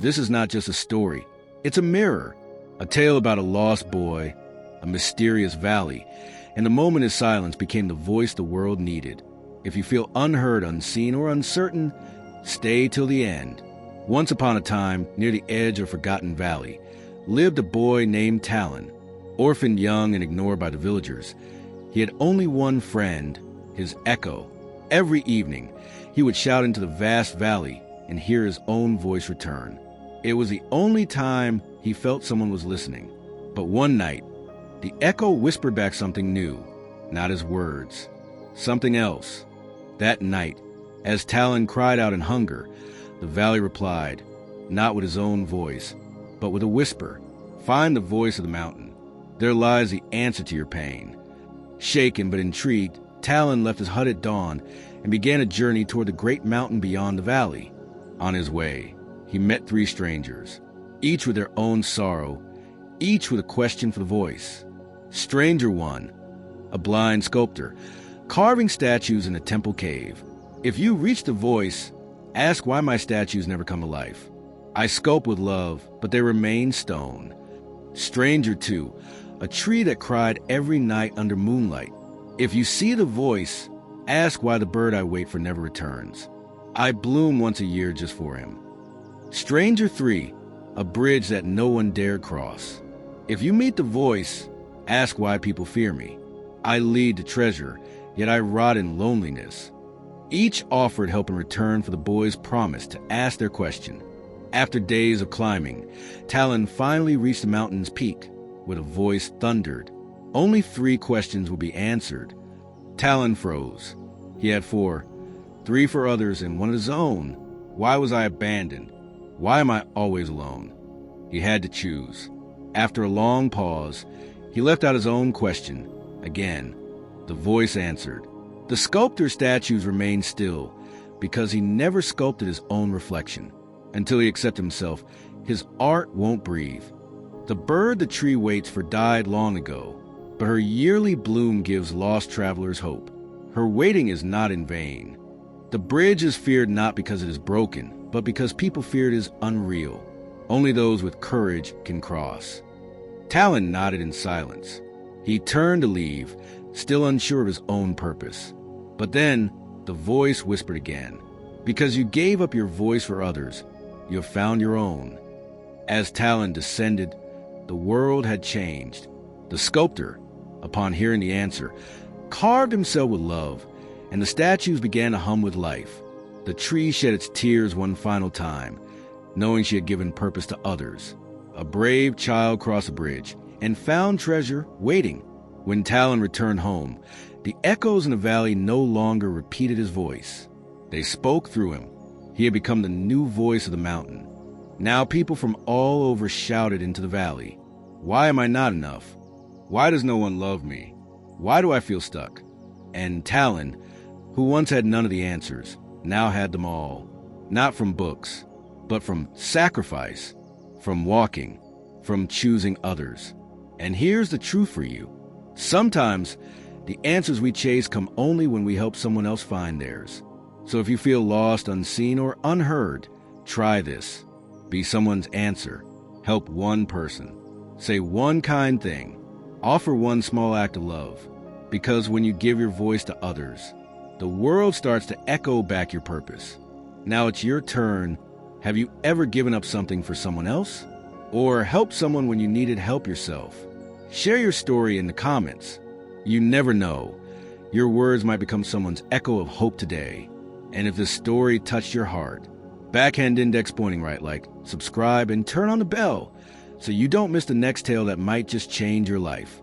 this is not just a story. It's a mirror, a tale about a lost boy, a mysterious valley, and the moment his silence became the voice the world needed. If you feel unheard, unseen, or uncertain, stay till the end. Once upon a time, near the edge of a forgotten valley, lived a boy named Talon. Orphaned young and ignored by the villagers, he had only one friend, his echo. Every evening, he would shout into the vast valley and hear his own voice return. It was the only time he felt someone was listening. But one night, the echo whispered back something new, not his words, something else. That night, as Talon cried out in hunger, the valley replied, not with his own voice, but with a whisper. Find the voice of the mountain. There lies the answer to your pain. Shaken but intrigued, Talon left his hut at dawn and began a journey toward the great mountain beyond the valley. On his way, he met 3 strangers, each with their own sorrow, each with a question for the voice. Stranger 1, a blind sculptor, carving statues in a temple cave. If you reach the voice, ask why my statues never come to life. I sculpt with love, but they remain stone. Stranger 2, a tree that cried every night under moonlight. If you see the voice, ask why the bird I wait for never returns. I bloom once a year just for him. Stranger 3, a bridge that no one dared cross. If you meet the voice, ask why people fear me. I lead to treasure, yet I rot in loneliness. Each offered help in return for the boy's promise to ask their question. After days of climbing, Talon finally reached the mountain's peak, where the voice thundered. Only 3 questions would be answered. Talon froze. He had 4, 3 for others and 1 of his own. Why was I abandoned? Why am I always alone? He had to choose. After a long pause, he left out his own question. Again, the voice answered. The sculptor's statues remained still because he never sculpted his own reflection. Until he accepts himself, his art won't breathe. The bird the tree waits for died long ago, but her yearly bloom gives lost travelers hope. Her waiting is not in vain. The bridge is feared not because it is broken, but because people fear it is unreal. Only those with courage can cross. Talon nodded in silence. He turned to leave, still unsure of his own purpose. But then, the voice whispered again, because you gave up your voice for others, you have found your own. As Talon descended, the world had changed. The sculptor, upon hearing the answer, carved himself with love, and the statues began to hum with life. The tree shed its tears one final time, knowing she had given purpose to others. A brave child crossed the bridge and found treasure waiting. When Talon returned home, the echoes in the valley no longer repeated his voice. They spoke through him. He had become the new voice of the mountain. Now people from all over shouted into the valley. Why am I not enough? Why does no one love me? Why do I feel stuck? And Talon, who once had none of the answers, now had them all. Not from books, but from sacrifice, from walking, from choosing others. And here's the truth for you. Sometimes the answers we chase come only when we help someone else find theirs. So if you feel lost, unseen, or unheard, try this. Be someone's answer. Help one person. Say one kind thing. Offer one small act of love. Because when you give your voice to others, the world starts to echo back your purpose. Now it's your turn. Have you ever given up something for someone else? Or helped someone when you needed help yourself? Share your story in the comments. You never know. Your words might become someone's echo of hope today. And if this story touched your heart, backhand index pointing right, like, subscribe, and turn on the bell so you don't miss the next tale that might just change your life.